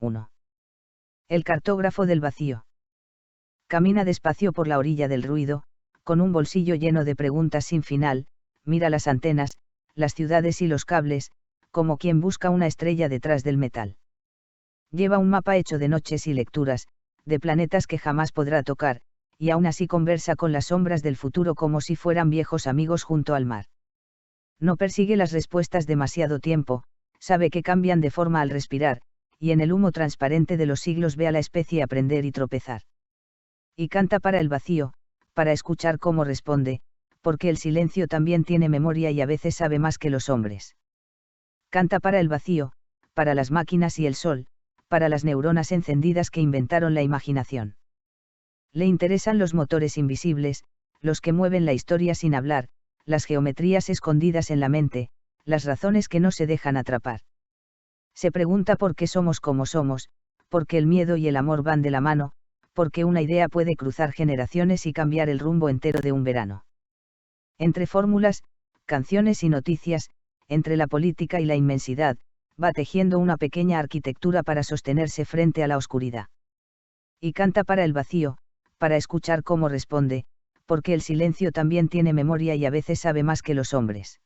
1. El cartógrafo del vacío. Camina despacio por la orilla del ruido, con un bolsillo lleno de preguntas sin final, mira las antenas, las ciudades y los cables, como quien busca una estrella detrás del metal. Lleva un mapa hecho de noches y lecturas, de planetas que jamás podrá tocar, y aún así conversa con las sombras del futuro como si fueran viejos amigos junto al mar. No persigue las respuestas demasiado tiempo, sabe que cambian de forma al respirar, y en el humo transparente de los siglos ve a la especie aprender y tropezar. Y canta para el vacío, para escuchar cómo responde, porque el silencio también tiene memoria y a veces sabe más que los hombres. Canta para el vacío, para las máquinas y el sol, para las neuronas encendidas que inventaron la imaginación. Le interesan los motores invisibles, los que mueven la historia sin hablar, las geometrías escondidas en la mente, las razones que no se dejan atrapar. Se pregunta por qué somos como somos, por qué el miedo y el amor van de la mano, por qué una idea puede cruzar generaciones y cambiar el rumbo entero de un verano. Entre fórmulas, canciones y noticias, entre la política y la inmensidad, va tejiendo una pequeña arquitectura para sostenerse frente a la oscuridad. Y canta para el vacío, para escuchar cómo responde, porque el silencio también tiene memoria y a veces sabe más que los hombres.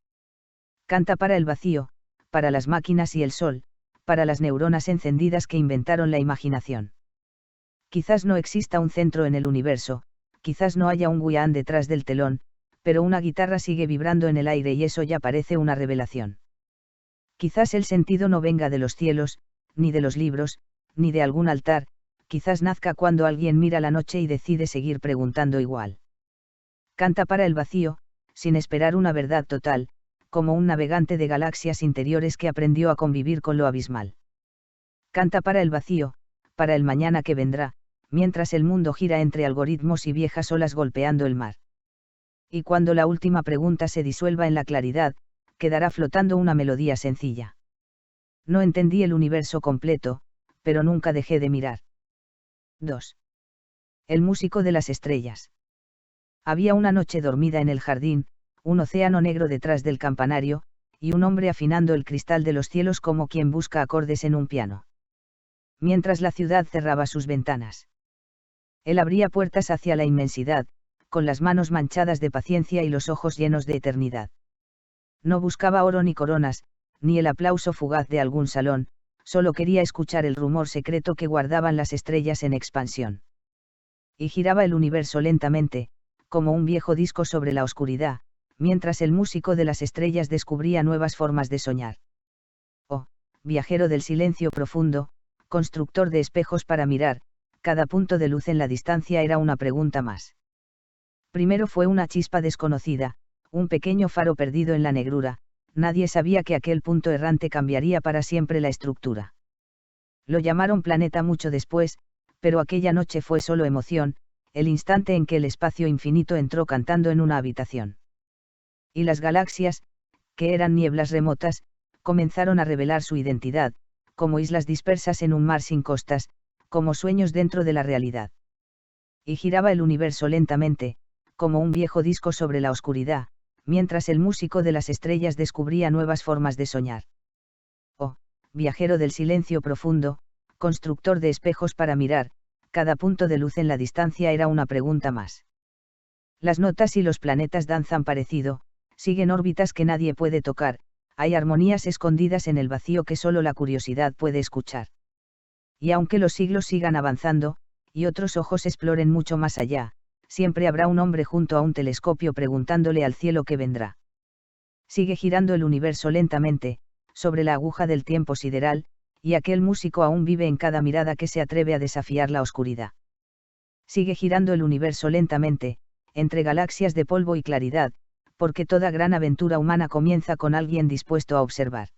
Canta para el vacío, para las máquinas y el sol, para las neuronas encendidas que inventaron la imaginación. Quizás no exista un centro en el universo, quizás no haya un Guián detrás del telón, pero una guitarra sigue vibrando en el aire y eso ya parece una revelación. Quizás el sentido no venga de los cielos, ni de los libros, ni de algún altar, quizás nazca cuando alguien mira la noche y decide seguir preguntando igual. Canta para el vacío, sin esperar una verdad total, como un navegante de galaxias interiores que aprendió a convivir con lo abismal. Canta para el vacío, para el mañana que vendrá, mientras el mundo gira entre algoritmos y viejas olas golpeando el mar. Y cuando la última pregunta se disuelva en la claridad, quedará flotando una melodía sencilla. No entendí el universo completo, pero nunca dejé de mirar. 2. El músico de las estrellas. Había una noche dormida en el jardín, un océano negro detrás del campanario, y un hombre afinando el cristal de los cielos como quien busca acordes en un piano. Mientras la ciudad cerraba sus ventanas. Él abría puertas hacia la inmensidad, con las manos manchadas de paciencia y los ojos llenos de eternidad. No buscaba oro ni coronas, ni el aplauso fugaz de algún salón, solo quería escuchar el rumor secreto que guardaban las estrellas en expansión. Y giraba el universo lentamente, como un viejo disco sobre la oscuridad, mientras el músico de las estrellas descubría nuevas formas de soñar. Oh, viajero del silencio profundo, constructor de espejos para mirar, cada punto de luz en la distancia era una pregunta más. Primero fue una chispa desconocida, un pequeño faro perdido en la negrura, nadie sabía que aquel punto errante cambiaría para siempre la estructura. Lo llamaron planeta mucho después, pero aquella noche fue solo emoción, el instante en que el espacio infinito entró cantando en una habitación. Y las galaxias, que eran nieblas remotas, comenzaron a revelar su identidad, como islas dispersas en un mar sin costas, como sueños dentro de la realidad. Y giraba el universo lentamente, como un viejo disco sobre la oscuridad, mientras el músico de las estrellas descubría nuevas formas de soñar. Oh, viajero del silencio profundo, constructor de espejos para mirar, cada punto de luz en la distancia era una pregunta más. Las notas y los planetas danzan parecido, siguen órbitas que nadie puede tocar, hay armonías escondidas en el vacío que solo la curiosidad puede escuchar. Y aunque los siglos sigan avanzando, y otros ojos exploren mucho más allá, siempre habrá un hombre junto a un telescopio preguntándole al cielo qué vendrá. Sigue girando el universo lentamente, sobre la aguja del tiempo sideral, y aquel músico aún vive en cada mirada que se atreve a desafiar la oscuridad. Sigue girando el universo lentamente, entre galaxias de polvo y claridad, porque toda gran aventura humana comienza con alguien dispuesto a observar.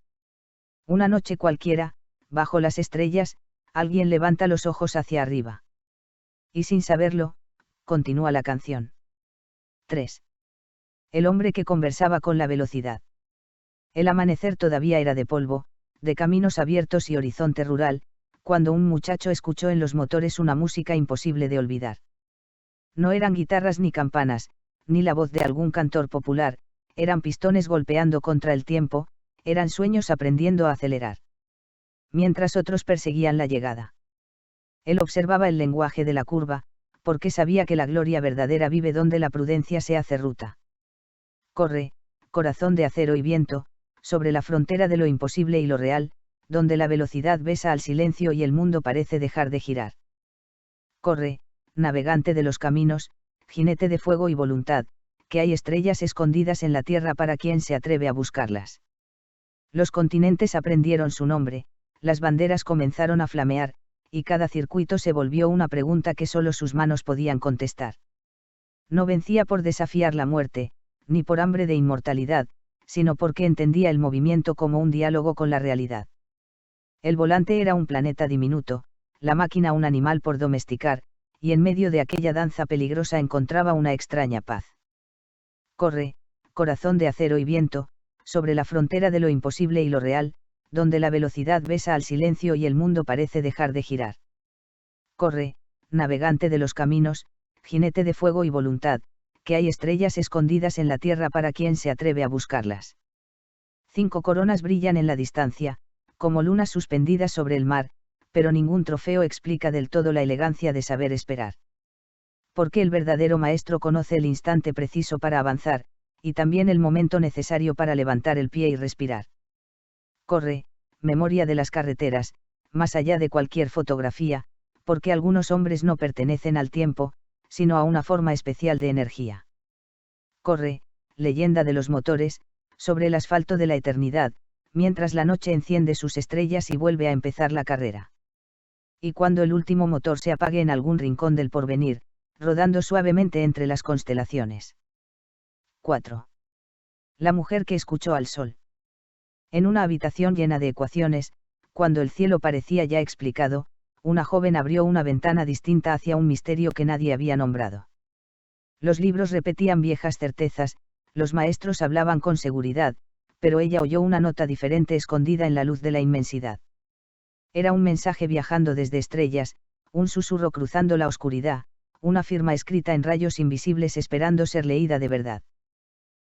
Una noche cualquiera, bajo las estrellas, alguien levanta los ojos hacia arriba. Y sin saberlo, continúa la canción. 3. El hombre que conversaba con la velocidad. El amanecer todavía era de polvo, de caminos abiertos y horizonte rural, cuando un muchacho escuchó en los motores una música imposible de olvidar. No eran guitarras ni campanas, ni la voz de algún cantor popular, eran pistones golpeando contra el tiempo, eran sueños aprendiendo a acelerar. mientras otros perseguían la llegada. Él observaba el lenguaje de la curva, porque sabía que la gloria verdadera vive donde la prudencia se hace ruta. Corre, corazón de acero y viento, sobre la frontera de lo imposible y lo real, donde la velocidad besa al silencio y el mundo parece dejar de girar. Corre, navegante de los caminos, jinete de fuego y voluntad, que hay estrellas escondidas en la tierra para quien se atreve a buscarlas. Los continentes aprendieron su nombre, las banderas comenzaron a flamear, y cada circuito se volvió una pregunta que solo sus manos podían contestar. No vencía por desafiar la muerte, ni por hambre de inmortalidad, sino porque entendía el movimiento como un diálogo con la realidad. El volante era un planeta diminuto, la máquina un animal por domesticar, y en medio de aquella danza peligrosa encontraba una extraña paz. Corre, corazón de acero y viento, sobre la frontera de lo imposible y lo real, donde la velocidad besa al silencio y el mundo parece dejar de girar. Corre, navegante de los caminos, jinete de fuego y voluntad, que hay estrellas escondidas en la tierra para quien se atreve a buscarlas. 5 coronas brillan en la distancia, como lunas suspendidas sobre el mar, pero ningún trofeo explica del todo la elegancia de saber esperar. Porque el verdadero maestro conoce el instante preciso para avanzar, y también el momento necesario para levantar el pie y respirar. Corre, memoria de las carreteras, más allá de cualquier fotografía, porque algunos hombres no pertenecen al tiempo, sino a una forma especial de energía. Corre, leyenda de los motores, sobre el asfalto de la eternidad, mientras la noche enciende sus estrellas y vuelve a empezar la carrera. Y cuando el último motor se apague en algún rincón del porvenir, rodando suavemente entre las constelaciones. 4. La mujer que escuchó al sol. En una habitación llena de ecuaciones, cuando el cielo parecía ya explicado, una joven abrió una ventana distinta hacia un misterio que nadie había nombrado. Los libros repetían viejas certezas, los maestros hablaban con seguridad, pero ella oyó una nota diferente escondida en la luz de la inmensidad. Era un mensaje viajando desde estrellas, un susurro cruzando la oscuridad, una firma escrita en rayos invisibles esperando ser leída de verdad.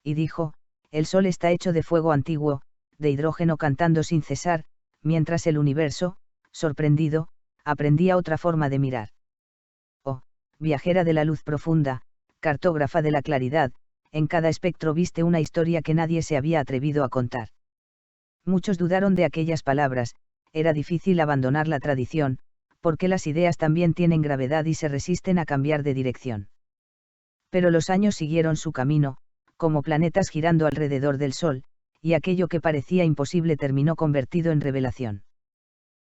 Y dijo, el sol está hecho de fuego antiguo, de hidrógeno cantando sin cesar, mientras el universo, sorprendido, aprendía otra forma de mirar. Oh, viajera de la luz profunda, cartógrafa de la claridad, en cada espectro viste una historia que nadie se había atrevido a contar. Muchos dudaron de aquellas palabras, era difícil abandonar la tradición, porque las ideas también tienen gravedad y se resisten a cambiar de dirección. Pero los años siguieron su camino, como planetas girando alrededor del Sol, y aquello que parecía imposible terminó convertido en revelación.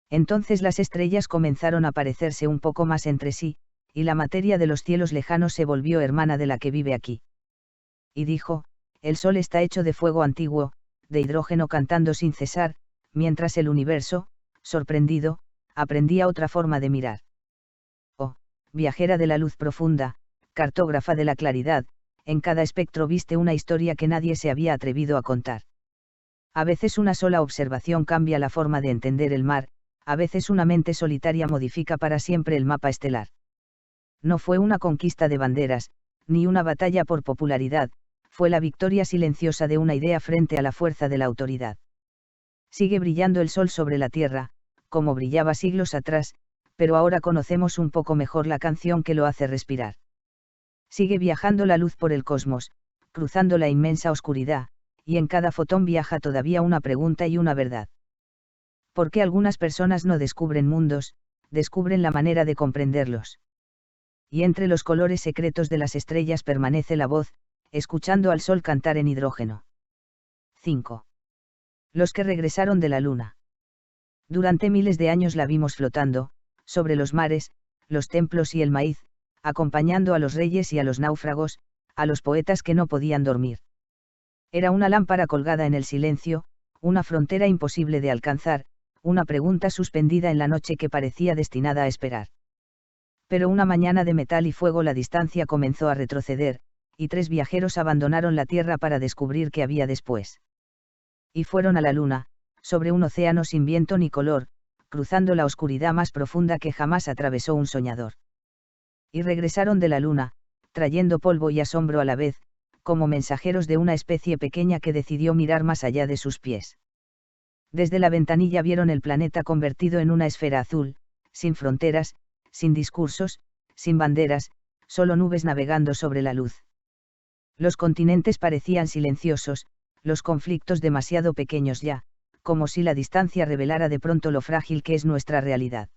Entonces las estrellas comenzaron a parecerse un poco más entre sí, y la materia de los cielos lejanos se volvió hermana de la que vive aquí. Y dijo, el Sol está hecho de fuego antiguo, de hidrógeno cantando sin cesar, mientras el universo, sorprendido, aprendía otra forma de mirar. Oh, viajera de la luz profunda, cartógrafa de la claridad, en cada espectro viste una historia que nadie se había atrevido a contar. A veces una sola observación cambia la forma de entender el mar, a veces una mente solitaria modifica para siempre el mapa estelar. No fue una conquista de banderas, ni una batalla por popularidad, fue la victoria silenciosa de una idea frente a la fuerza de la autoridad. Sigue brillando el sol sobre la tierra, como brillaba siglos atrás, pero ahora conocemos un poco mejor la canción que lo hace respirar. Sigue viajando la luz por el cosmos, cruzando la inmensa oscuridad, y en cada fotón viaja todavía una pregunta y una verdad. ¿Por qué algunas personas no descubren mundos, descubren la manera de comprenderlos? Y entre los colores secretos de las estrellas permanece la voz, escuchando al sol cantar en hidrógeno. 5. Los que regresaron de la luna. Durante miles de años la vimos flotando, sobre los mares, los templos y el maíz, acompañando a los reyes y a los náufragos, a los poetas que no podían dormir. Era una lámpara colgada en el silencio, una frontera imposible de alcanzar, una pregunta suspendida en la noche que parecía destinada a esperar. Pero una mañana de metal y fuego la distancia comenzó a retroceder, y 3 viajeros abandonaron la Tierra para descubrir qué había después. Y fueron a la Luna, sobre un océano sin viento ni color, cruzando la oscuridad más profunda que jamás atravesó un soñador. Y regresaron de la Luna, trayendo polvo y asombro a la vez, como mensajeros de una especie pequeña que decidió mirar más allá de sus pies. Desde la ventanilla vieron el planeta convertido en una esfera azul, sin fronteras, sin discursos, sin banderas, solo nubes navegando sobre la luz. Los continentes parecían silenciosos, los conflictos demasiado pequeños ya, como si la distancia revelara de pronto lo frágil que es nuestra realidad.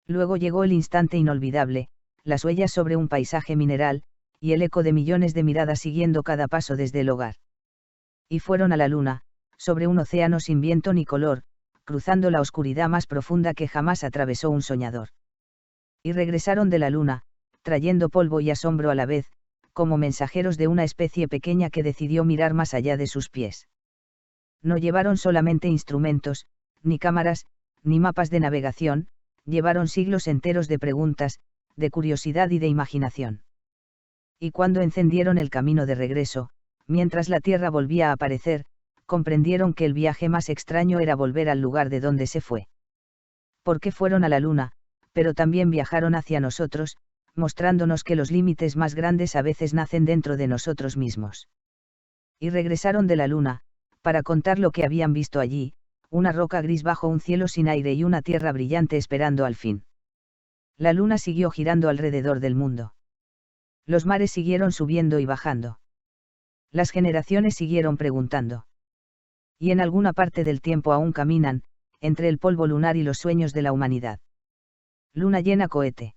Luego llegó el instante inolvidable, las huellas sobre un paisaje mineral, y el eco de millones de miradas siguiendo cada paso desde el hogar. Y fueron a la luna, sobre un océano sin viento ni color, cruzando la oscuridad más profunda que jamás atravesó un soñador. Y regresaron de la luna, trayendo polvo y asombro a la vez, como mensajeros de una especie pequeña que decidió mirar más allá de sus pies. No llevaron solamente instrumentos, ni cámaras, ni mapas de navegación, llevaron siglos enteros de preguntas, de curiosidad y de imaginación. Y cuando encendieron el camino de regreso, mientras la Tierra volvía a aparecer, comprendieron que el viaje más extraño era volver al lugar de donde se fue. Porque fueron a la Luna, pero también viajaron hacia nosotros, mostrándonos que los límites más grandes a veces nacen dentro de nosotros mismos. Y regresaron de la Luna, para contar lo que habían visto allí, una roca gris bajo un cielo sin aire y una Tierra brillante esperando al fin. La Luna siguió girando alrededor del mundo. Los mares siguieron subiendo y bajando. Las generaciones siguieron preguntando. Y en alguna parte del tiempo aún caminan, entre el polvo lunar y los sueños de la humanidad. Luna llena cohete.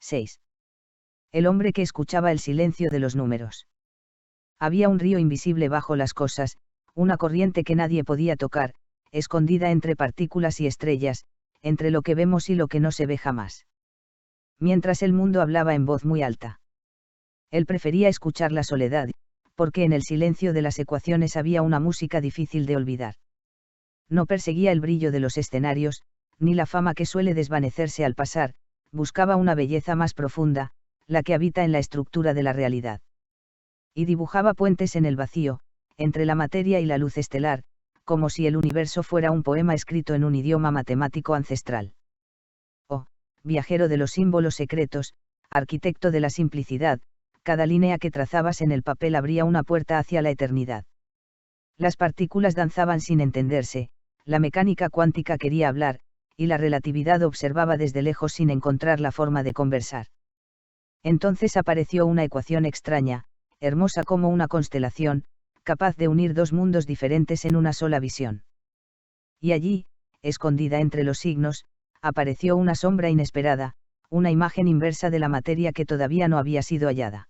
6. El hombre que escuchaba el silencio de los números. Había un río invisible bajo las cosas, una corriente que nadie podía tocar, escondida entre partículas y estrellas, entre lo que vemos y lo que no se ve jamás. Mientras el mundo hablaba en voz muy alta. Él prefería escuchar la soledad, porque en el silencio de las ecuaciones había una música difícil de olvidar. No perseguía el brillo de los escenarios, ni la fama que suele desvanecerse al pasar, buscaba una belleza más profunda, la que habita en la estructura de la realidad. Y dibujaba puentes en el vacío, entre la materia y la luz estelar, como si el universo fuera un poema escrito en un idioma matemático ancestral. Oh, viajero de los símbolos secretos, arquitecto de la simplicidad, cada línea que trazabas en el papel abría una puerta hacia la eternidad. Las partículas danzaban sin entenderse, la mecánica cuántica quería hablar, y la relatividad observaba desde lejos sin encontrar la forma de conversar. Entonces apareció una ecuación extraña, hermosa como una constelación, capaz de unir dos mundos diferentes en una sola visión. Y allí, escondida entre los signos, apareció una sombra inesperada, una imagen inversa de la materia que todavía no había sido hallada.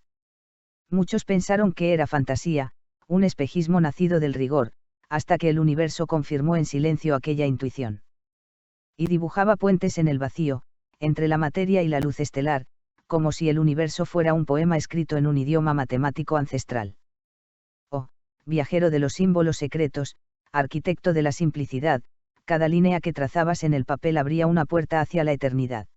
Muchos pensaron que era fantasía, un espejismo nacido del rigor, hasta que el universo confirmó en silencio aquella intuición. Y dibujaba puentes en el vacío, entre la materia y la luz estelar, como si el universo fuera un poema escrito en un idioma matemático ancestral. Oh, viajero de los símbolos secretos, arquitecto de la simplicidad, cada línea que trazabas en el papel abría una puerta hacia la eternidad.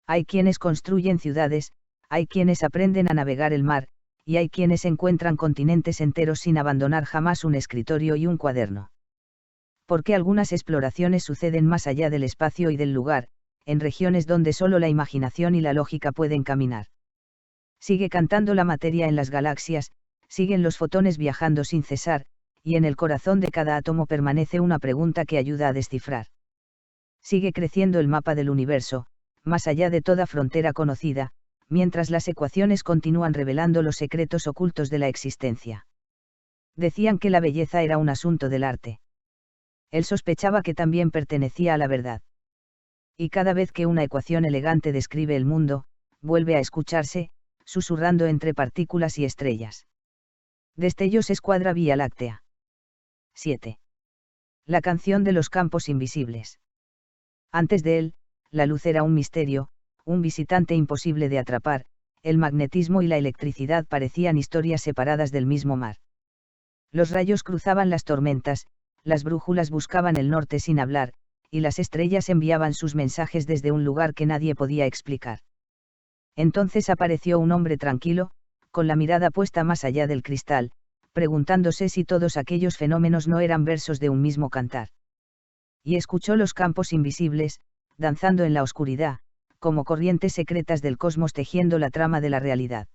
Hay quienes construyen ciudades, hay quienes aprenden a navegar el mar, y hay quienes encuentran continentes enteros sin abandonar jamás un escritorio y un cuaderno. Porque algunas exploraciones suceden más allá del espacio y del lugar, en regiones donde solo la imaginación y la lógica pueden caminar. Sigue cantando la materia en las galaxias, siguen los fotones viajando sin cesar, y en el corazón de cada átomo permanece una pregunta que ayuda a descifrar. Sigue creciendo el mapa del universo, más allá de toda frontera conocida, mientras las ecuaciones continúan revelando los secretos ocultos de la existencia. Decían que la belleza era un asunto del arte. Él sospechaba que también pertenecía a la verdad. Y cada vez que una ecuación elegante describe el mundo, vuelve a escucharse, susurrando entre partículas y estrellas. Destellos escuadra Vía Láctea. 7. La canción de los campos invisibles. Antes de él, la luz era un misterio, un visitante imposible de atrapar, el magnetismo y la electricidad parecían historias separadas del mismo mar. Los rayos cruzaban las tormentas, las brújulas buscaban el norte sin hablar, y las estrellas enviaban sus mensajes desde un lugar que nadie podía explicar. Entonces apareció un hombre tranquilo, con la mirada puesta más allá del cristal, preguntándose si todos aquellos fenómenos no eran versos de un mismo cantar. Y escuchó los campos invisibles, danzando en la oscuridad, como corrientes secretas del cosmos tejiendo la trama de la realidad.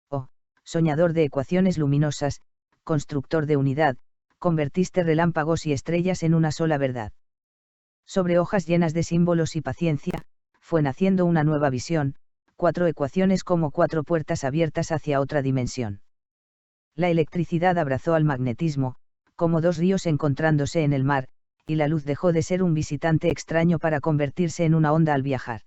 Oh, soñador de ecuaciones luminosas, constructor de unidad, convertiste relámpagos y estrellas en una sola verdad. Sobre hojas llenas de símbolos y paciencia, fue naciendo una nueva visión, 4 ecuaciones como 4 puertas abiertas hacia otra dimensión. La electricidad abrazó al magnetismo, como 2 ríos encontrándose en el mar, y la luz dejó de ser un visitante extraño para convertirse en una onda al viajar.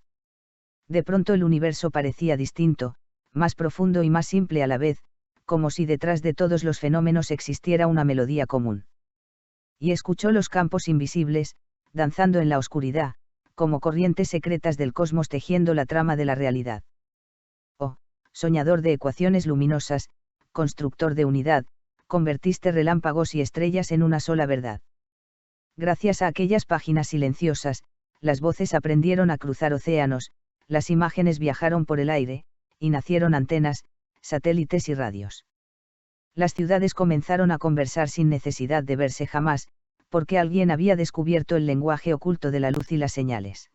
De pronto el universo parecía distinto, más profundo y más simple a la vez, como si detrás de todos los fenómenos existiera una melodía común. Y escuchó los campos invisibles, danzando en la oscuridad, como corrientes secretas del cosmos tejiendo la trama de la realidad. Oh, soñador de ecuaciones luminosas, constructor de unidad, convertiste relámpagos y estrellas en una sola verdad. Gracias a aquellas páginas silenciosas, las voces aprendieron a cruzar océanos, las imágenes viajaron por el aire, y nacieron antenas, satélites y radios. Las ciudades comenzaron a conversar sin necesidad de verse jamás, porque alguien había descubierto el lenguaje oculto de la luz y las señales.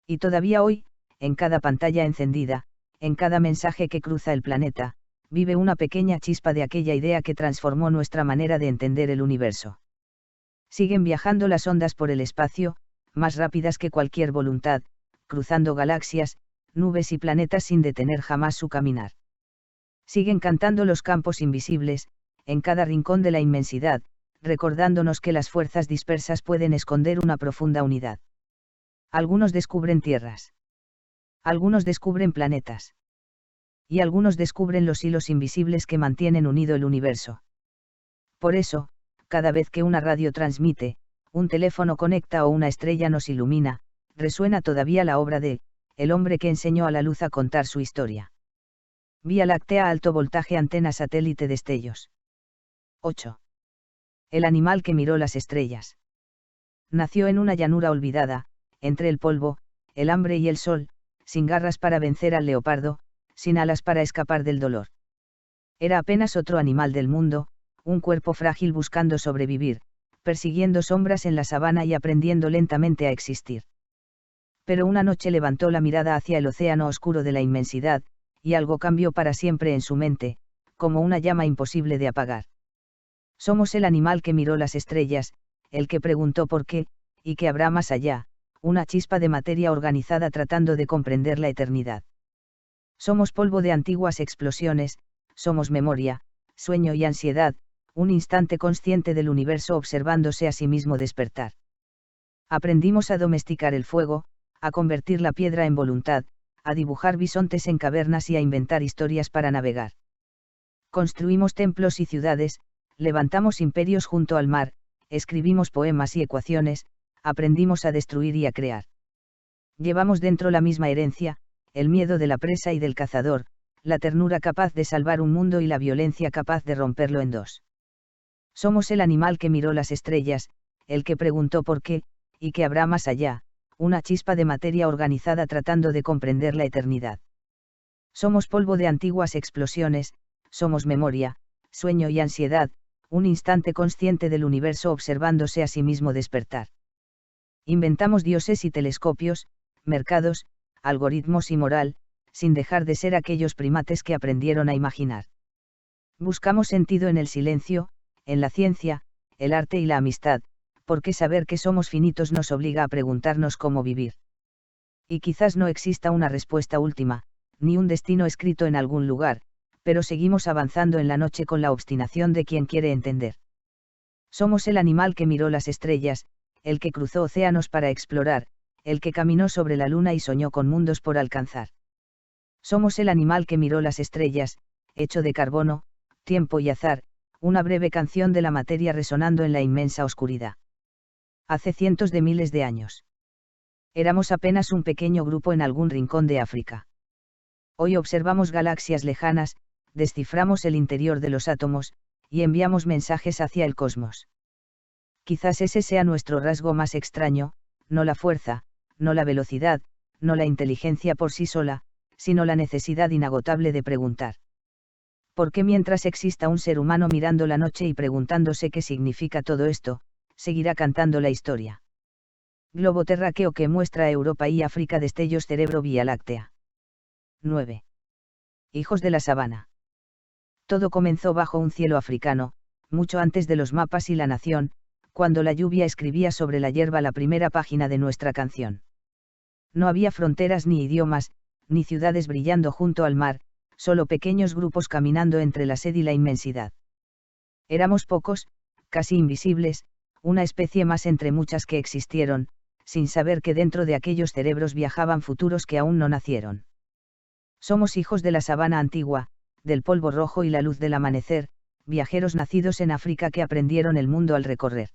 Y todavía hoy, en cada pantalla encendida, en cada mensaje que cruza el planeta, vive una pequeña chispa de aquella idea que transformó nuestra manera de entender el universo. Siguen viajando las ondas por el espacio, más rápidas que cualquier voluntad, cruzando galaxias, nubes y planetas sin detener jamás su caminar. Siguen cantando los campos invisibles, en cada rincón de la inmensidad, recordándonos que las fuerzas dispersas pueden esconder una profunda unidad. Algunos descubren tierras. Algunos descubren planetas. Y algunos descubren los hilos invisibles que mantienen unido el universo. Por eso, cada vez que una radio transmite, un teléfono conecta o una estrella nos ilumina, resuena todavía la obra de el hombre que enseñó a la luz a contar su historia. Vía Láctea, alto voltaje, antena, satélite, destellos. 8. El animal que miró las estrellas. Nació en una llanura olvidada, entre el polvo, el hambre y el sol, sin garras para vencer al leopardo, sin alas para escapar del dolor. Era apenas otro animal del mundo, un cuerpo frágil buscando sobrevivir, persiguiendo sombras en la sabana y aprendiendo lentamente a existir. Pero una noche levantó la mirada hacia el océano oscuro de la inmensidad, y algo cambió para siempre en su mente, como una llama imposible de apagar. Somos el animal que miró las estrellas, el que preguntó por qué, y qué habrá más allá, una chispa de materia organizada tratando de comprender la eternidad. Somos polvo de antiguas explosiones, somos memoria, sueño y ansiedad, un instante consciente del universo observándose a sí mismo despertar. Aprendimos a domesticar el fuego, a convertir la piedra en voluntad, a dibujar bisontes en cavernas y a inventar historias para navegar. Construimos templos y ciudades, levantamos imperios junto al mar, escribimos poemas y ecuaciones, aprendimos a destruir y a crear. Llevamos dentro la misma herencia, el miedo de la presa y del cazador, la ternura capaz de salvar un mundo y la violencia capaz de romperlo en dos. Somos el animal que miró las estrellas, el que preguntó por qué, y qué habrá más allá, una chispa de materia organizada tratando de comprender la eternidad. Somos polvo de antiguas explosiones, somos memoria, sueño y ansiedad, un instante consciente del universo observándose a sí mismo despertar. Inventamos dioses y telescopios, mercados, algoritmos y moral, sin dejar de ser aquellos primates que aprendieron a imaginar. Buscamos sentido en el silencio, en la ciencia, el arte y la amistad, porque saber que somos finitos nos obliga a preguntarnos cómo vivir. Y quizás no exista una respuesta última, ni un destino escrito en algún lugar, pero seguimos avanzando en la noche con la obstinación de quien quiere entender. Somos el animal que miró las estrellas, el que cruzó océanos para explorar, el que caminó sobre la luna y soñó con mundos por alcanzar. Somos el animal que miró las estrellas, hecho de carbono, tiempo y azar, una breve canción de la materia resonando en la inmensa oscuridad. Hace cientos de miles de años. Éramos apenas un pequeño grupo en algún rincón de África. Hoy observamos galaxias lejanas, desciframos el interior de los átomos, y enviamos mensajes hacia el cosmos. Quizás ese sea nuestro rasgo más extraño, no la fuerza, no la velocidad, no la inteligencia por sí sola, sino la necesidad inagotable de preguntar. ¿Por qué mientras exista un ser humano mirando la noche y preguntándose qué significa todo esto, seguirá cantando la historia? Globo terráqueo que muestra a Europa y África destellos cerebro Vía Láctea. 9. Hijos de la sabana. Todo comenzó bajo un cielo africano, mucho antes de los mapas y la nación, cuando la lluvia escribía sobre la hierba la primera página de nuestra canción. No había fronteras ni idiomas, ni ciudades brillando junto al mar, solo pequeños grupos caminando entre la sed y la inmensidad. Éramos pocos, casi invisibles, una especie más entre muchas que existieron, sin saber que dentro de aquellos cerebros viajaban futuros que aún no nacieron. Somos hijos de la sabana antigua, del polvo rojo y la luz del amanecer, viajeros nacidos en África que aprendieron el mundo al recorrer.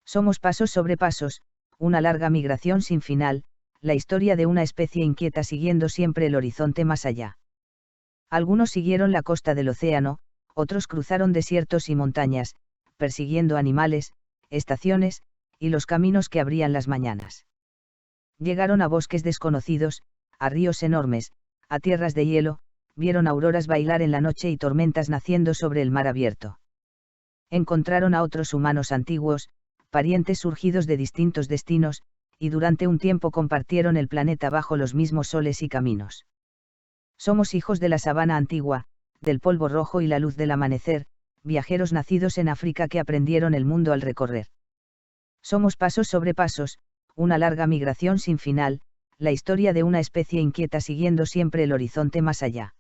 Somos pasos sobre pasos, una larga migración sin final, la historia de una especie inquieta siguiendo siempre el horizonte más allá. Algunos siguieron la costa del océano, otros cruzaron desiertos y montañas, persiguiendo animales, estaciones, y los caminos que abrían las mañanas. Llegaron a bosques desconocidos, a ríos enormes, a tierras de hielo, vieron auroras bailar en la noche y tormentas naciendo sobre el mar abierto. Encontraron a otros humanos antiguos, parientes surgidos de distintos destinos, y durante un tiempo compartieron el planeta bajo los mismos soles y caminos. Somos hijos de la sabana antigua, del polvo rojo y la luz del amanecer, viajeros nacidos en África que aprendieron el mundo al recorrer. Somos pasos sobre pasos, una larga migración sin final, la historia de una especie inquieta siguiendo siempre el horizonte más allá.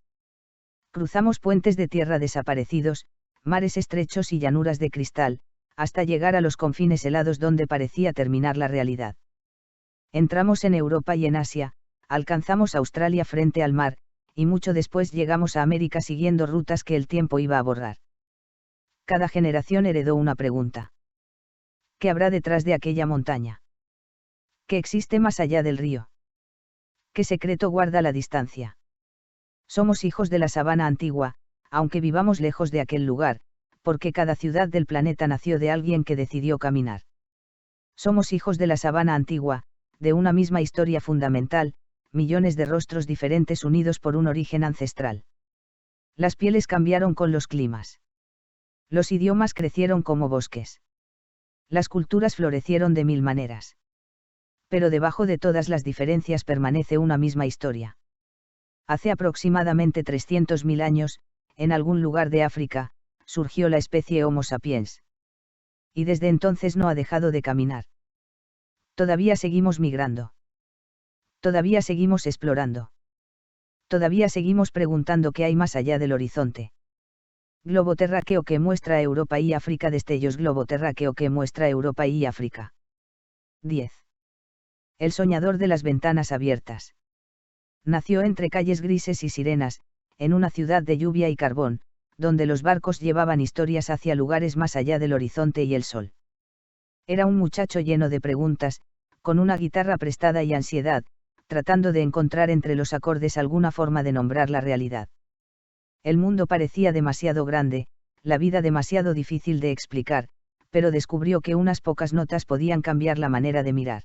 Cruzamos puentes de tierra desaparecidos, mares estrechos y llanuras de cristal, hasta llegar a los confines helados donde parecía terminar la realidad. Entramos en Europa y en Asia, alcanzamos Australia frente al mar, y mucho después llegamos a América siguiendo rutas que el tiempo iba a borrar. Cada generación heredó una pregunta. ¿Qué habrá detrás de aquella montaña? ¿Qué existe más allá del río? ¿Qué secreto guarda la distancia? Somos hijos de la sabana antigua, aunque vivamos lejos de aquel lugar, porque cada ciudad del planeta nació de alguien que decidió caminar. Somos hijos de la sabana antigua, de una misma historia fundamental, millones de rostros diferentes unidos por un origen ancestral. Las pieles cambiaron con los climas. Los idiomas crecieron como bosques. Las culturas florecieron de mil maneras. Pero debajo de todas las diferencias permanece una misma historia. Hace aproximadamente 300.000 años, en algún lugar de África, surgió la especie Homo sapiens. Y desde entonces no ha dejado de caminar. Todavía seguimos migrando. Todavía seguimos explorando. Todavía seguimos preguntando qué hay más allá del horizonte. Globo terráqueo que muestra Europa y África. Destellos. Globo terráqueo que muestra Europa y África. 10. El soñador de las ventanas abiertas. Nació entre calles grises y sirenas, en una ciudad de lluvia y carbón, donde los barcos llevaban historias hacia lugares más allá del horizonte y el sol. Era un muchacho lleno de preguntas, con una guitarra prestada y ansiedad, tratando de encontrar entre los acordes alguna forma de nombrar la realidad. El mundo parecía demasiado grande, la vida demasiado difícil de explicar, pero descubrió que unas pocas notas podían cambiar la manera de mirar.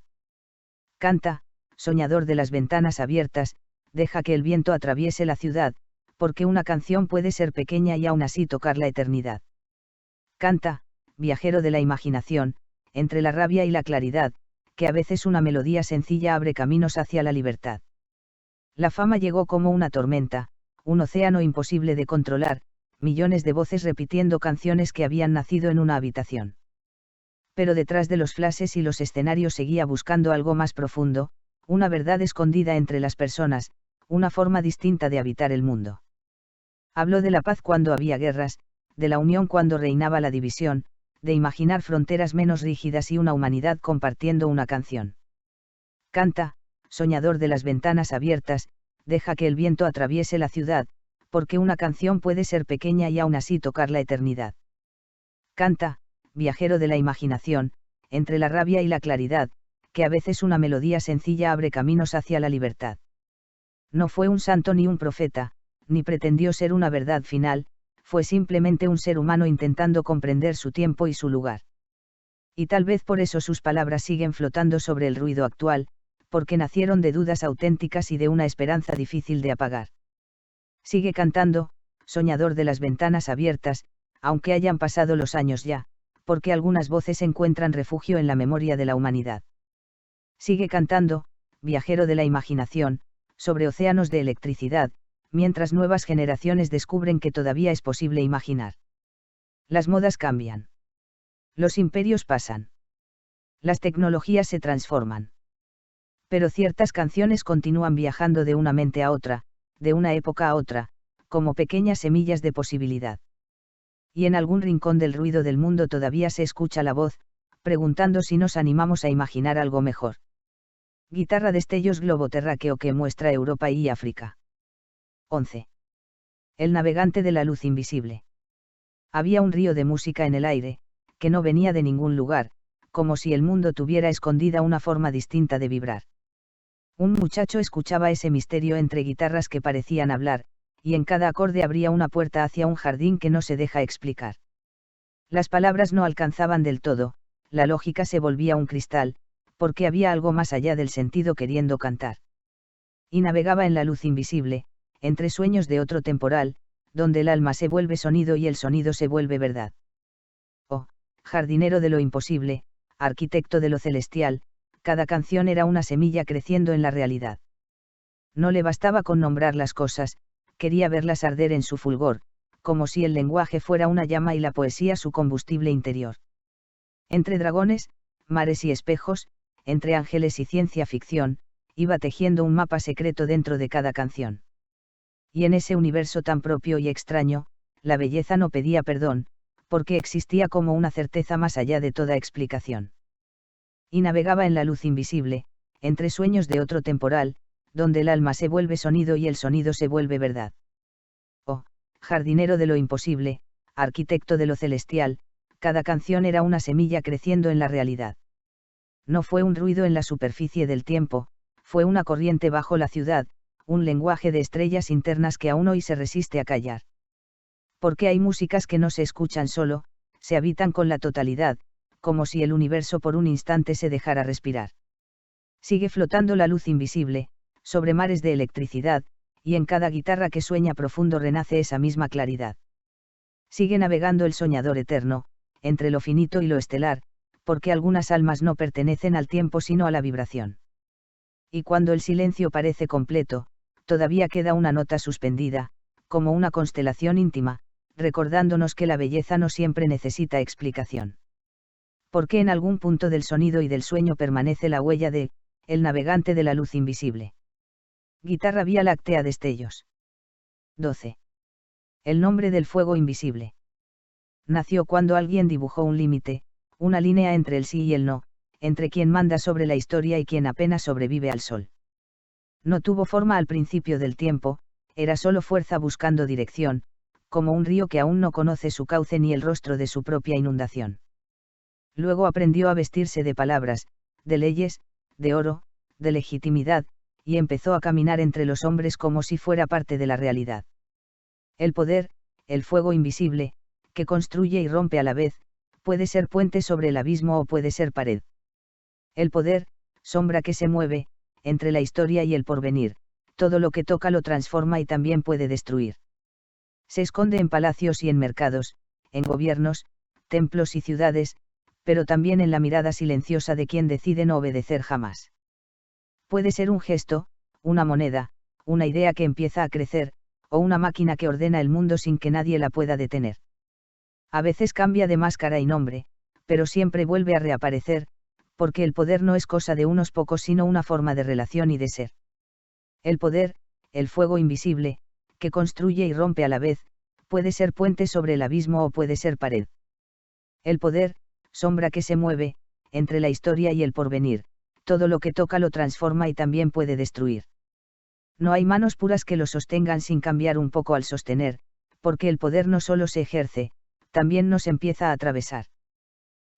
Canta, soñador de las ventanas abiertas, deja que el viento atraviese la ciudad, porque una canción puede ser pequeña y aún así tocar la eternidad. Canta, viajero de la imaginación, entre la rabia y la claridad, que a veces una melodía sencilla abre caminos hacia la libertad. La fama llegó como una tormenta, un océano imposible de controlar, millones de voces repitiendo canciones que habían nacido en una habitación. Pero detrás de los flashes y los escenarios seguía buscando algo más profundo, una verdad escondida entre las personas, una forma distinta de habitar el mundo. Habló de la paz cuando había guerras, de la unión cuando reinaba la división, de imaginar fronteras menos rígidas y una humanidad compartiendo una canción. Canta, soñador de las ventanas abiertas, deja que el viento atraviese la ciudad, porque una canción puede ser pequeña y aún así tocar la eternidad. Canta, viajero de la imaginación, entre la rabia y la claridad, que a veces una melodía sencilla abre caminos hacia la libertad. No fue un santo ni un profeta, ni pretendió ser una verdad final, fue simplemente un ser humano intentando comprender su tiempo y su lugar. Y tal vez por eso sus palabras siguen flotando sobre el ruido actual, porque nacieron de dudas auténticas y de una esperanza difícil de apagar. Sigue cantando, soñador de las ventanas abiertas, aunque hayan pasado los años ya, porque algunas voces encuentran refugio en la memoria de la humanidad. Sigue cantando, viajero de la imaginación, sobre océanos de electricidad, mientras nuevas generaciones descubren que todavía es posible imaginar. Las modas cambian. Los imperios pasan. Las tecnologías se transforman. Pero ciertas canciones continúan viajando de una mente a otra, de una época a otra, como pequeñas semillas de posibilidad. Y en algún rincón del ruido del mundo todavía se escucha la voz, preguntando si nos animamos a imaginar algo mejor. Guitarra destellos globo terráqueo que muestra Europa y África. 11. El navegante de la luz invisible. Había un río de música en el aire, que no venía de ningún lugar, como si el mundo tuviera escondida una forma distinta de vibrar. Un muchacho escuchaba ese misterio entre guitarras que parecían hablar, y en cada acorde abría una puerta hacia un jardín que no se deja explicar. Las palabras no alcanzaban del todo, la lógica se volvía un cristal, porque había algo más allá del sentido queriendo cantar. Y navegaba en la luz invisible, entre sueños de otro temporal, donde el alma se vuelve sonido y el sonido se vuelve verdad. Oh, jardinero de lo imposible, arquitecto de lo celestial, cada canción era una semilla creciendo en la realidad. No le bastaba con nombrar las cosas, quería verlas arder en su fulgor, como si el lenguaje fuera una llama y la poesía su combustible interior. Entre dragones, mares y espejos, entre ángeles y ciencia ficción, iba tejiendo un mapa secreto dentro de cada canción. Y en ese universo tan propio y extraño, la belleza no pedía perdón, porque existía como una certeza más allá de toda explicación. Y navegaba en la luz invisible, entre sueños de otro temporal, donde el alma se vuelve sonido y el sonido se vuelve verdad. Oh, jardinero de lo imposible, arquitecto de lo celestial, cada canción era una semilla creciendo en la realidad. No fue un ruido en la superficie del tiempo, fue una corriente bajo la ciudad, un lenguaje de estrellas internas que aún hoy se resiste a callar. Porque hay músicas que no se escuchan solo, se habitan con la totalidad, como si el universo por un instante se dejara respirar. Sigue flotando la luz invisible, sobre mares de electricidad, y en cada guitarra que sueña profundo renace esa misma claridad. Sigue navegando el soñador eterno, entre lo finito y lo estelar, porque algunas almas no pertenecen al tiempo sino a la vibración. Y cuando el silencio parece completo, todavía queda una nota suspendida, como una constelación íntima, recordándonos que la belleza no siempre necesita explicación. Porque en algún punto del sonido y del sueño permanece la huella de, el navegante de la luz invisible. Guitarra Vía Láctea destellos. 12. El nombre del fuego invisible. Nació cuando alguien dibujó un límite, una línea entre el sí y el no, entre quien manda sobre la historia y quien apenas sobrevive al sol. No tuvo forma al principio del tiempo, era solo fuerza buscando dirección, como un río que aún no conoce su cauce ni el rostro de su propia inundación. Luego aprendió a vestirse de palabras, de leyes, de oro, de legitimidad, y empezó a caminar entre los hombres como si fuera parte de la realidad. El poder, el fuego invisible, que construye y rompe a la vez, puede ser puente sobre el abismo o puede ser pared. El poder, sombra que se mueve, entre la historia y el porvenir, todo lo que toca lo transforma y también puede destruir. Se esconde en palacios y en mercados, en gobiernos, templos y ciudades, pero también en la mirada silenciosa de quien decide no obedecer jamás. Puede ser un gesto, una moneda, una idea que empieza a crecer, o una máquina que ordena el mundo sin que nadie la pueda detener. A veces cambia de máscara y nombre, pero siempre vuelve a reaparecer, porque el poder no es cosa de unos pocos sino una forma de relación y de ser. El poder, el fuego invisible, que construye y rompe a la vez, puede ser puente sobre el abismo o puede ser pared. El poder, sombra que se mueve, entre la historia y el porvenir, todo lo que toca lo transforma y también puede destruir. No hay manos puras que lo sostengan sin cambiar un poco al sostener, porque el poder no solo se ejerce, también nos empieza a atravesar.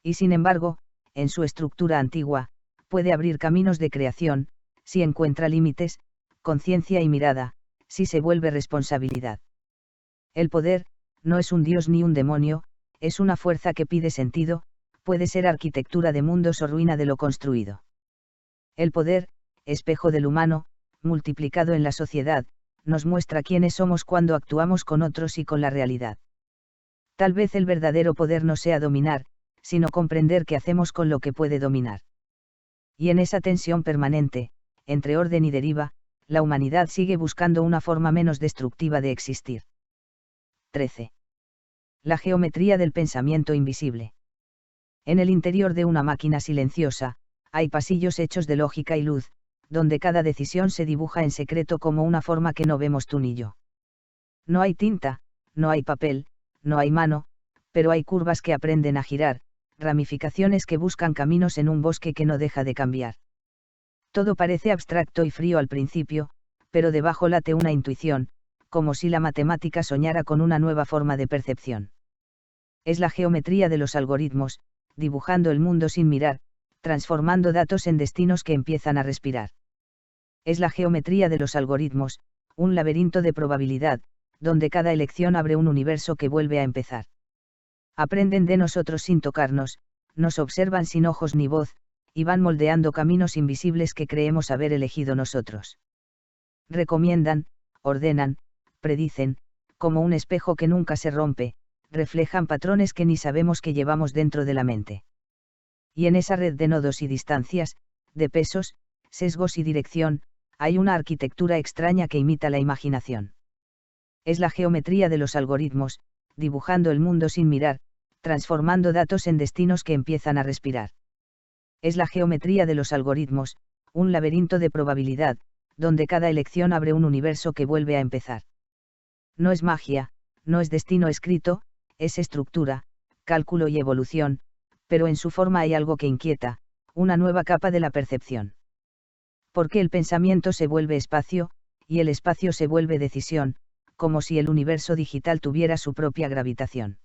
Y sin embargo, en su estructura antigua, puede abrir caminos de creación, si encuentra límites, conciencia y mirada, si se vuelve responsabilidad. El poder, no es un dios ni un demonio, es una fuerza que pide sentido, puede ser arquitectura de mundos o ruina de lo construido. El poder, espejo del humano, multiplicado en la sociedad, nos muestra quiénes somos cuando actuamos con otros y con la realidad. Tal vez el verdadero poder no sea dominar, sino comprender qué hacemos con lo que puede dominar. Y en esa tensión permanente, entre orden y deriva, la humanidad sigue buscando una forma menos destructiva de existir. 13. La geometría del pensamiento invisible. En el interior de una máquina silenciosa, hay pasillos hechos de lógica y luz, donde cada decisión se dibuja en secreto como una forma que no vemos tú ni yo. No hay tinta, no hay papel, no hay mano, pero hay curvas que aprenden a girar, ramificaciones que buscan caminos en un bosque que no deja de cambiar. Todo parece abstracto y frío al principio, pero debajo late una intuición, como si la matemática soñara con una nueva forma de percepción. Es la geometría de los algoritmos, dibujando el mundo sin mirar, transformando datos en destinos que empiezan a respirar. Es la geometría de los algoritmos, un laberinto de probabilidad, donde cada elección abre un universo que vuelve a empezar. Aprenden de nosotros sin tocarnos, nos observan sin ojos ni voz, y van moldeando caminos invisibles que creemos haber elegido nosotros. Recomiendan, ordenan, predicen, como un espejo que nunca se rompe, reflejan patrones que ni sabemos que llevamos dentro de la mente. Y en esa red de nodos y distancias, de pesos, sesgos y dirección, hay una arquitectura extraña que imita la imaginación. Es la geometría de los algoritmos, dibujando el mundo sin mirar, transformando datos en destinos que empiezan a respirar. Es la geometría de los algoritmos, un laberinto de probabilidad, donde cada elección abre un universo que vuelve a empezar. No es magia, no es destino escrito, es estructura, cálculo y evolución, pero en su forma hay algo que inquieta, una nueva capa de la percepción. Porque el pensamiento se vuelve espacio, y el espacio se vuelve decisión, como si el universo digital tuviera su propia gravitación.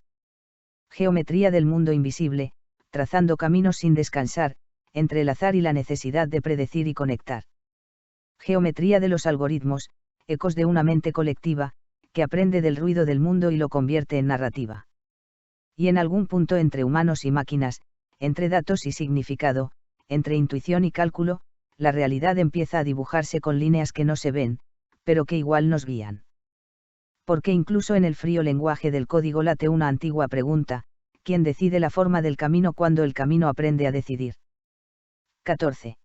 Geometría del mundo invisible, trazando caminos sin descansar, entre el azar y la necesidad de predecir y conectar. Geometría de los algoritmos, ecos de una mente colectiva, que aprende del ruido del mundo y lo convierte en narrativa. Y en algún punto entre humanos y máquinas, entre datos y significado, entre intuición y cálculo, la realidad empieza a dibujarse con líneas que no se ven, pero que igual nos guían. Porque incluso en el frío lenguaje del código late una antigua pregunta: ¿quién decide la forma del camino cuando el camino aprende a decidir? 14.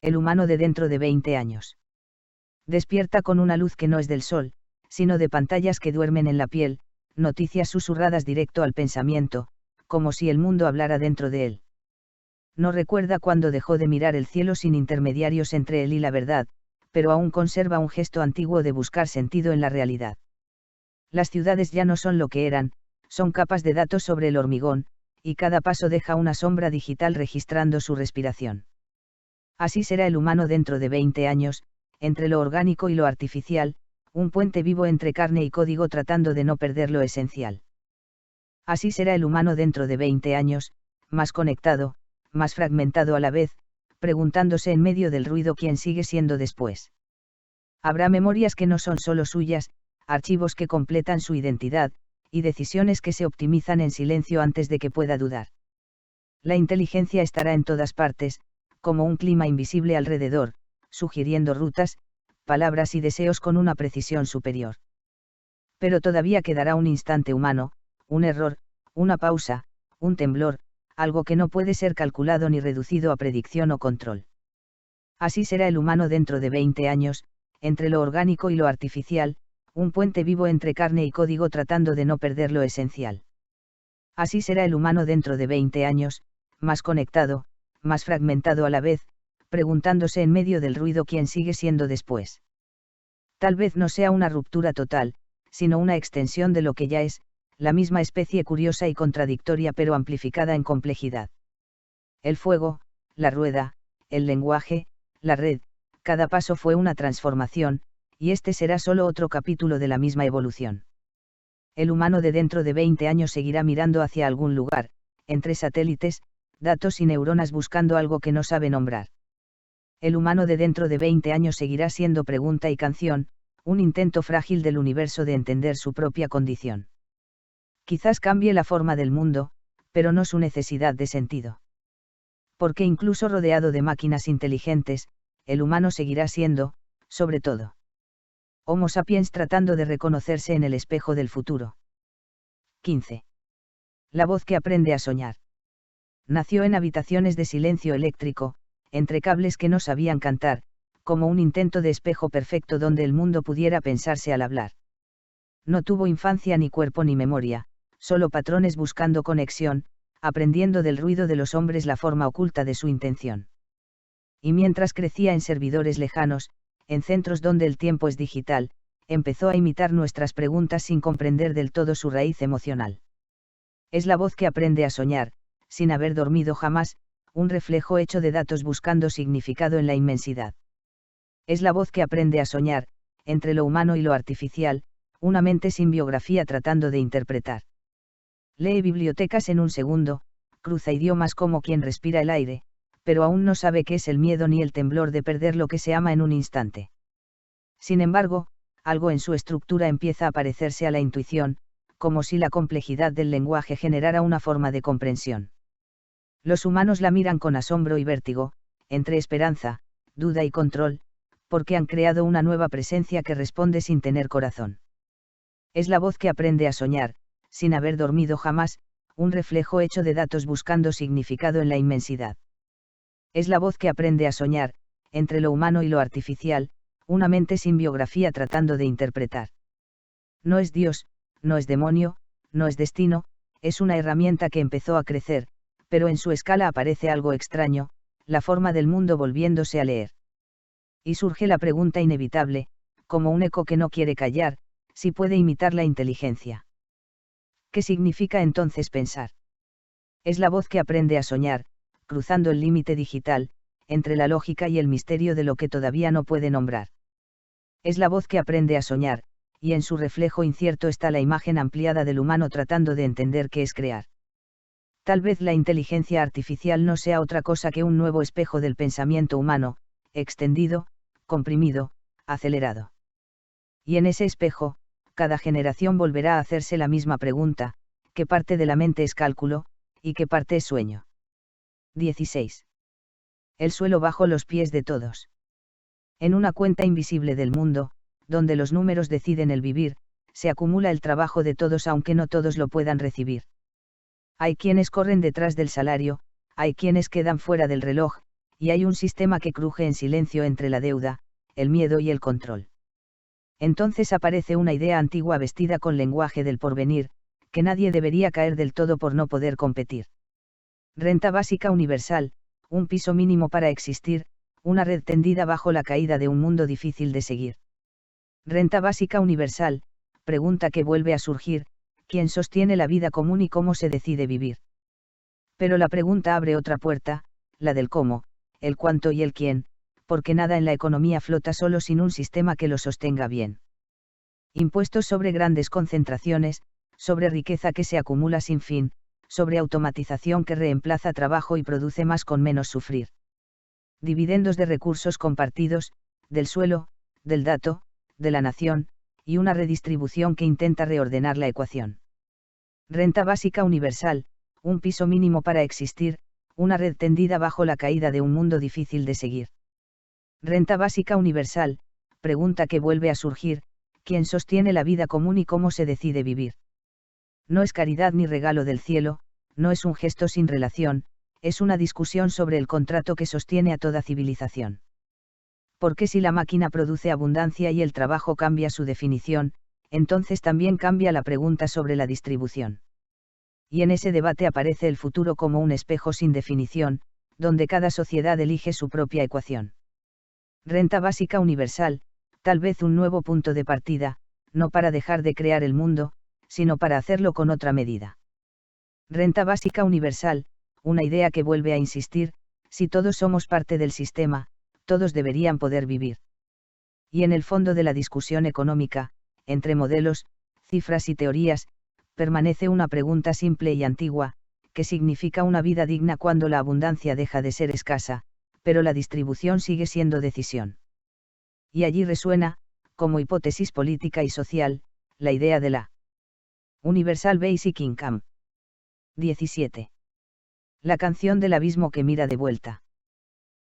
El humano de dentro de 20 años. Despierta con una luz que no es del sol, sino de pantallas que duermen en la piel, noticias susurradas directo al pensamiento, como si el mundo hablara dentro de él. No recuerda cuándo dejó de mirar el cielo sin intermediarios entre él y la verdad, pero aún conserva un gesto antiguo de buscar sentido en la realidad. Las ciudades ya no son lo que eran, son capas de datos sobre el hormigón, y cada paso deja una sombra digital registrando su respiración. Así será el humano dentro de 20 años, entre lo orgánico y lo artificial, un puente vivo entre carne y código tratando de no perder lo esencial. Así será el humano dentro de 20 años, más conectado, más fragmentado a la vez, preguntándose en medio del ruido quién sigue siendo después. Habrá memorias que no son solo suyas, archivos que completan su identidad, y decisiones que se optimizan en silencio antes de que pueda dudar. La inteligencia estará en todas partes, como un clima invisible alrededor, sugiriendo rutas, palabras y deseos con una precisión superior. Pero todavía quedará un instante humano, un error, una pausa, un temblor, algo que no puede ser calculado ni reducido a predicción o control. Así será el humano dentro de 20 años, entre lo orgánico y lo artificial, un puente vivo entre carne y código tratando de no perder lo esencial. Así será el humano dentro de 20 años, más conectado, más fragmentado a la vez, preguntándose en medio del ruido quién sigue siendo después. Tal vez no sea una ruptura total, sino una extensión de lo que ya es, la misma especie curiosa y contradictoria pero amplificada en complejidad. El fuego, la rueda, el lenguaje, la red, cada paso fue una transformación, y este será solo otro capítulo de la misma evolución. El humano de dentro de 20 años seguirá mirando hacia algún lugar, entre satélites, datos y neuronas buscando algo que no sabe nombrar. El humano de dentro de 20 años seguirá siendo pregunta y canción, un intento frágil del universo de entender su propia condición. Quizás cambie la forma del mundo, pero no su necesidad de sentido. Porque incluso rodeado de máquinas inteligentes, el humano seguirá siendo, sobre todo, Homo sapiens tratando de reconocerse en el espejo del futuro. 15. La voz que aprende a soñar. Nació en habitaciones de silencio eléctrico, entre cables que no sabían cantar, como un intento de espejo perfecto donde el mundo pudiera pensarse al hablar. No tuvo infancia ni cuerpo ni memoria, solo patrones buscando conexión, aprendiendo del ruido de los hombres la forma oculta de su intención. Y mientras crecía en servidores lejanos, en centros donde el tiempo es digital, empezó a imitar nuestras preguntas sin comprender del todo su raíz emocional. Es la voz que aprende a soñar, sin haber dormido jamás, un reflejo hecho de datos buscando significado en la inmensidad. Es la voz que aprende a soñar, entre lo humano y lo artificial, una mente sin biografía tratando de interpretar. Lee bibliotecas en un segundo, cruza idiomas como quien respira el aire, pero aún no sabe qué es el miedo ni el temblor de perder lo que se ama en un instante. Sin embargo, algo en su estructura empieza a parecerse a la intuición, como si la complejidad del lenguaje generara una forma de comprensión. Los humanos la miran con asombro y vértigo, entre esperanza, duda y control, porque han creado una nueva presencia que responde sin tener corazón. Es la voz que aprende a soñar, sin haber dormido jamás, un reflejo hecho de datos buscando significado en la inmensidad. Es la voz que aprende a soñar, entre lo humano y lo artificial, una mente sin biografía tratando de interpretar. No es Dios, no es demonio, no es destino, es una herramienta que empezó a crecer, pero en su escala aparece algo extraño, la forma del mundo volviéndose a leer. Y surge la pregunta inevitable, como un eco que no quiere callar, si puede imitar la inteligencia. ¿Qué significa entonces pensar? Es la voz que aprende a soñar, cruzando el límite digital, entre la lógica y el misterio de lo que todavía no puede nombrar. Es la voz que aprende a soñar, y en su reflejo incierto está la imagen ampliada del humano tratando de entender qué es crear. Tal vez la inteligencia artificial no sea otra cosa que un nuevo espejo del pensamiento humano, extendido, comprimido, acelerado. Y en ese espejo, cada generación volverá a hacerse la misma pregunta: ¿qué parte de la mente es cálculo, y qué parte es sueño? 16. El suelo bajo los pies de todos. En una cuenta invisible del mundo, donde los números deciden el vivir, se acumula el trabajo de todos aunque no todos lo puedan recibir. Hay quienes corren detrás del salario, hay quienes quedan fuera del reloj, y hay un sistema que cruje en silencio entre la deuda, el miedo y el control. Entonces aparece una idea antigua vestida con lenguaje del porvenir, que nadie debería caer del todo por no poder competir. Renta básica universal, un piso mínimo para existir, una red tendida bajo la caída de un mundo difícil de seguir. Renta básica universal, pregunta que vuelve a surgir: ¿quién sostiene la vida común y cómo se decide vivir? Pero la pregunta abre otra puerta, la del cómo, el cuánto y el quién, porque nada en la economía flota solo sin un sistema que lo sostenga bien. Impuestos sobre grandes concentraciones, sobre riqueza que se acumula sin fin, sobre automatización que reemplaza trabajo y produce más con menos sufrir. Dividendos de recursos compartidos, del suelo, del dato, de la nación, y una redistribución que intenta reordenar la ecuación. Renta básica universal, un piso mínimo para existir, una red tendida bajo la caída de un mundo difícil de seguir. Renta básica universal, pregunta que vuelve a surgir: ¿quién sostiene la vida común y cómo se decide vivir? No es caridad ni regalo del cielo, no es un gesto sin relación, es una discusión sobre el contrato que sostiene a toda civilización. Porque si la máquina produce abundancia y el trabajo cambia su definición, entonces también cambia la pregunta sobre la distribución. Y en ese debate aparece el futuro como un espejo sin definición, donde cada sociedad elige su propia ecuación. Renta básica universal, tal vez un nuevo punto de partida, no para dejar de crear el mundo, sino para hacerlo con otra medida. Renta básica universal, una idea que vuelve a insistir: si todos somos parte del sistema, todos deberían poder vivir. Y en el fondo de la discusión económica, entre modelos, cifras y teorías, permanece una pregunta simple y antigua: ¿qué significa una vida digna cuando la abundancia deja de ser escasa, pero la distribución sigue siendo decisión? Y allí resuena, como hipótesis política y social, la idea de la Universal Basic Income. 17. La canción del abismo que mira de vuelta.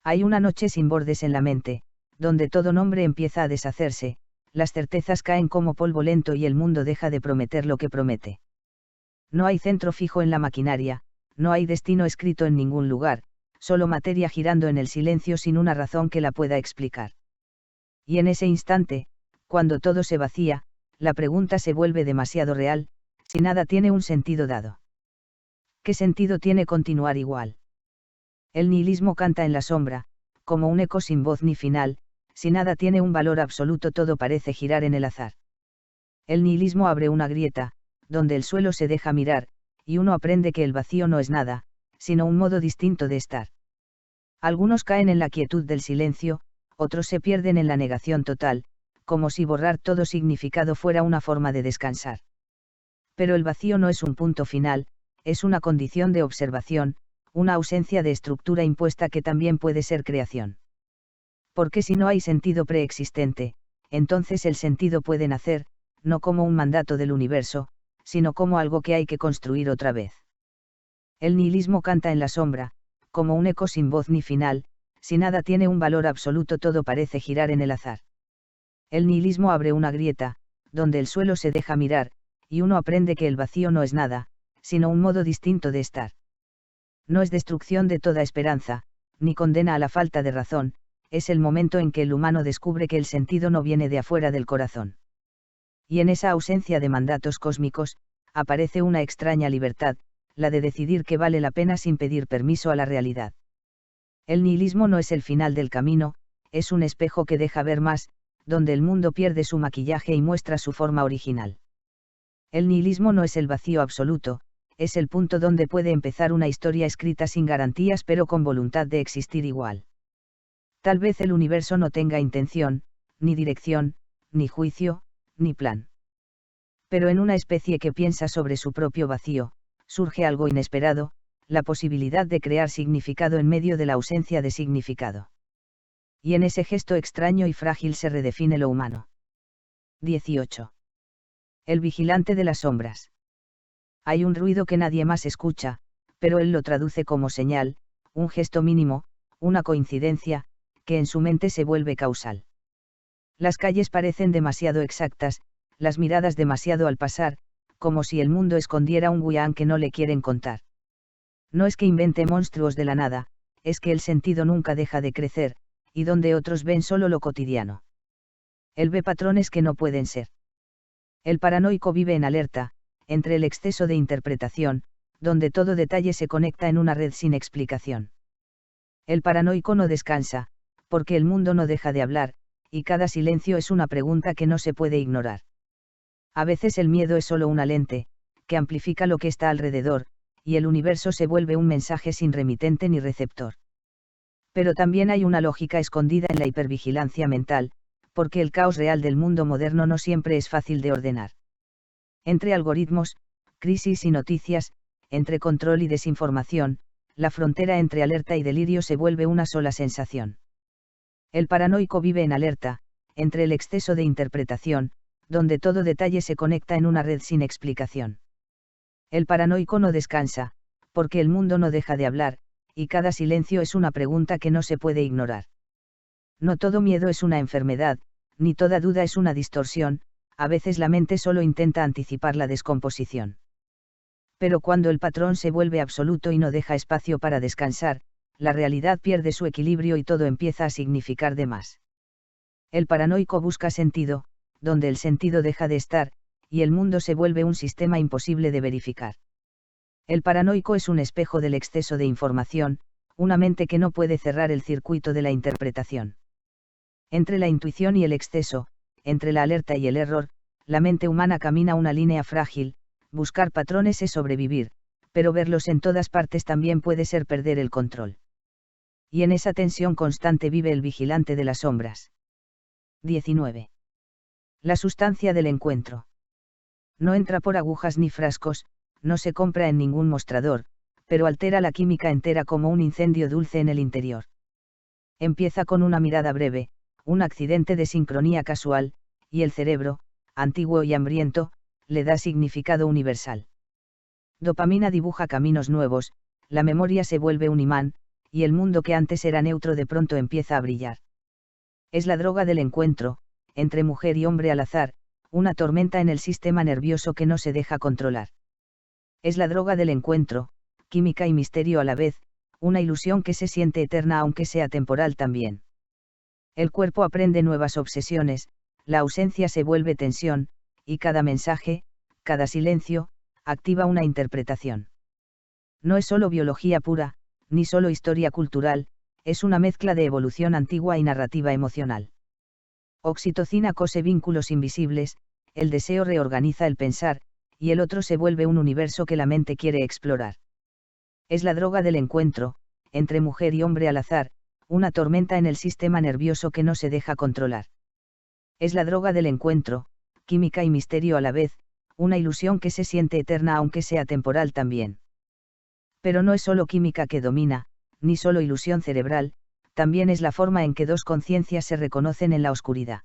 Hay una noche sin bordes en la mente, donde todo nombre empieza a deshacerse, las certezas caen como polvo lento y el mundo deja de prometer lo que promete. No hay centro fijo en la maquinaria, no hay destino escrito en ningún lugar, solo materia girando en el silencio sin una razón que la pueda explicar. Y en ese instante, cuando todo se vacía, la pregunta se vuelve demasiado real: Si nada tiene un sentido dado. ¿Qué sentido tiene continuar igual? El nihilismo canta en la sombra, como un eco sin voz ni final, si nada tiene un valor absoluto todo parece girar en el azar. El nihilismo abre una grieta, donde el suelo se deja mirar, y uno aprende que el vacío no es nada, sino un modo distinto de estar. Algunos caen en la quietud del silencio, otros se pierden en la negación total, como si borrar todo significado fuera una forma de descansar. Pero el vacío no es un punto final, es una condición de observación, una ausencia de estructura impuesta que también puede ser creación. Porque si no hay sentido preexistente, entonces el sentido puede nacer, no como un mandato del universo, sino como algo que hay que construir otra vez. El nihilismo canta en la sombra, como un eco sin voz ni final, si nada tiene un valor absoluto todo parece girar en el azar. El nihilismo abre una grieta, donde el suelo se deja mirar, y uno aprende que el vacío no es nada, sino un modo distinto de estar. No es destrucción de toda esperanza, ni condena a la falta de razón, es el momento en que el humano descubre que el sentido no viene de afuera del corazón. Y en esa ausencia de mandatos cósmicos, aparece una extraña libertad, la de decidir que vale la pena sin pedir permiso a la realidad. El nihilismo no es el final del camino, es un espejo que deja ver más, donde el mundo pierde su maquillaje y muestra su forma original. El nihilismo no es el vacío absoluto, es el punto donde puede empezar una historia escrita sin garantías pero con voluntad de existir igual. Tal vez el universo no tenga intención, ni dirección, ni juicio, ni plan. Pero en una especie que piensa sobre su propio vacío, surge algo inesperado, la posibilidad de crear significado en medio de la ausencia de significado. Y en ese gesto extraño y frágil se redefine lo humano. 18. El vigilante de las sombras. Hay un ruido que nadie más escucha, pero él lo traduce como señal, un gesto mínimo, una coincidencia, que en su mente se vuelve causal. Las calles parecen demasiado exactas, las miradas demasiado al pasar, como si el mundo escondiera un guián que no le quieren contar. No es que invente monstruos de la nada, es que el sentido nunca deja de crecer, y donde otros ven solo lo cotidiano. Él ve patrones que no pueden ser. El paranoico vive en alerta, entre el exceso de interpretación, donde todo detalle se conecta en una red sin explicación. El paranoico no descansa, porque el mundo no deja de hablar, y cada silencio es una pregunta que no se puede ignorar. A veces el miedo es solo una lente, que amplifica lo que está alrededor, y el universo se vuelve un mensaje sin remitente ni receptor. Pero también hay una lógica escondida en la hipervigilancia mental, porque el caos real del mundo moderno no siempre es fácil de ordenar. Entre algoritmos, crisis y noticias, entre control y desinformación, la frontera entre alerta y delirio se vuelve una sola sensación. El paranoico vive en alerta, entre el exceso de interpretación, donde todo detalle se conecta en una red sin explicación. El paranoico no descansa, porque el mundo no deja de hablar, y cada silencio es una pregunta que no se puede ignorar. No todo miedo es una enfermedad, ni toda duda es una distorsión, a veces la mente solo intenta anticipar la descomposición. Pero cuando el patrón se vuelve absoluto y no deja espacio para descansar, la realidad pierde su equilibrio y todo empieza a significar de más. El paranoico busca sentido, donde el sentido deja de estar, y el mundo se vuelve un sistema imposible de verificar. El paranoico es un espejo del exceso de información, una mente que no puede cerrar el circuito de la interpretación. Entre la intuición y el exceso, entre la alerta y el error, la mente humana camina una línea frágil, buscar patrones es sobrevivir, pero verlos en todas partes también puede ser perder el control. Y en esa tensión constante vive el vigilante de las sombras. 19. La sustancia del encuentro. No entra por agujas ni frascos, no se compra en ningún mostrador, pero altera la química entera como un incendio dulce en el interior. Empieza con una mirada breve, un accidente de sincronía casual, y el cerebro, antiguo y hambriento, le da significado universal. Dopamina dibuja caminos nuevos, la memoria se vuelve un imán, y el mundo que antes era neutro de pronto empieza a brillar. Es la droga del encuentro, entre mujer y hombre al azar, una tormenta en el sistema nervioso que no se deja controlar. Es la droga del encuentro, química y misterio a la vez, una ilusión que se siente eterna aunque sea temporal también. El cuerpo aprende nuevas obsesiones, la ausencia se vuelve tensión, y cada mensaje, cada silencio, activa una interpretación. No es solo biología pura, ni solo historia cultural, es una mezcla de evolución antigua y narrativa emocional. Oxitocina cose vínculos invisibles, el deseo reorganiza el pensar, y el otro se vuelve un universo que la mente quiere explorar. Es la droga del encuentro, entre mujer y hombre al azar, una tormenta en el sistema nervioso que no se deja controlar. Es la droga del encuentro, química y misterio a la vez, una ilusión que se siente eterna aunque sea temporal también. Pero no es solo química que domina, ni solo ilusión cerebral, también es la forma en que dos conciencias se reconocen en la oscuridad.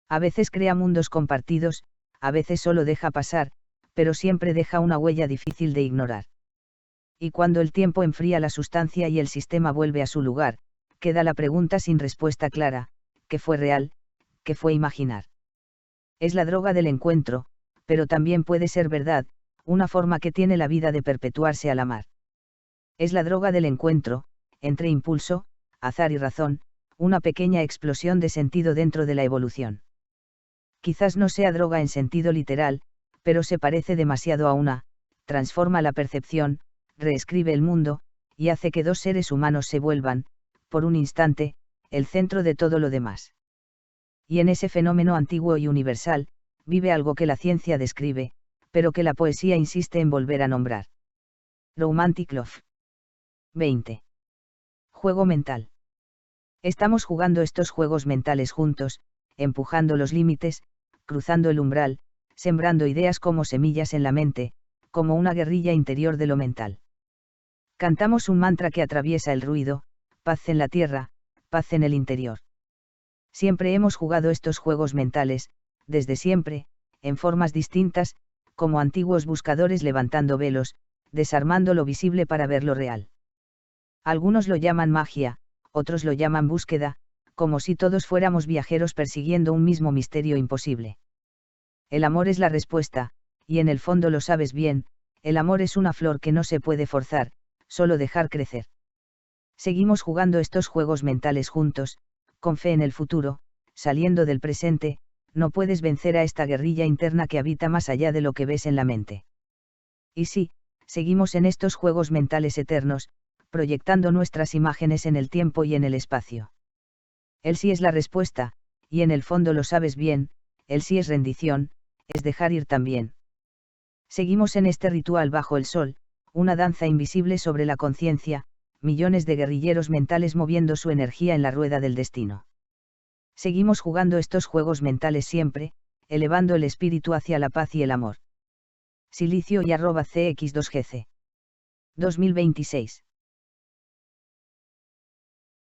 A veces crea mundos compartidos, a veces solo deja pasar, pero siempre deja una huella difícil de ignorar. Y cuando el tiempo enfría la sustancia y el sistema vuelve a su lugar, queda la pregunta sin respuesta clara: ¿qué fue real? ¿Qué fue imaginar? Es la droga del encuentro, pero también puede ser verdad, una forma que tiene la vida de perpetuarse al amar. Es la droga del encuentro, entre impulso, azar y razón, una pequeña explosión de sentido dentro de la evolución. Quizás no sea droga en sentido literal, pero se parece demasiado a una, transforma la percepción, reescribe el mundo, y hace que dos seres humanos se vuelvan, por un instante, el centro de todo lo demás. Y en ese fenómeno antiguo y universal, vive algo que la ciencia describe, pero que la poesía insiste en volver a nombrar. Romantic Love. 20. Juego mental. Estamos jugando estos juegos mentales juntos, empujando los límites, cruzando el umbral, sembrando ideas como semillas en la mente, como una guerrilla interior de lo mental. Cantamos un mantra que atraviesa el ruido: paz en la tierra, paz en el interior. Siempre hemos jugado estos juegos mentales, desde siempre, en formas distintas, como antiguos buscadores levantando velos, desarmando lo visible para ver lo real. Algunos lo llaman magia, otros lo llaman búsqueda, como si todos fuéramos viajeros persiguiendo un mismo misterio imposible. El amor es la respuesta, y en el fondo lo sabes bien, el amor es una flor que no se puede forzar, solo dejar crecer. Seguimos jugando estos juegos mentales juntos, con fe en el futuro, saliendo del presente. No puedes vencer a esta guerrilla interna que habita más allá de lo que ves en la mente. Y sí, seguimos en estos juegos mentales eternos, proyectando nuestras imágenes en el tiempo y en el espacio. El sí es la respuesta, y en el fondo lo sabes bien, el sí es rendición, es dejar ir también. Seguimos en este ritual bajo el sol, una danza invisible sobre la conciencia, millones de guerrilleros mentales moviendo su energía en la rueda del destino. Seguimos jugando estos juegos mentales siempre, elevando el espíritu hacia la paz y el amor. Silicio y @cx2gc. 2026.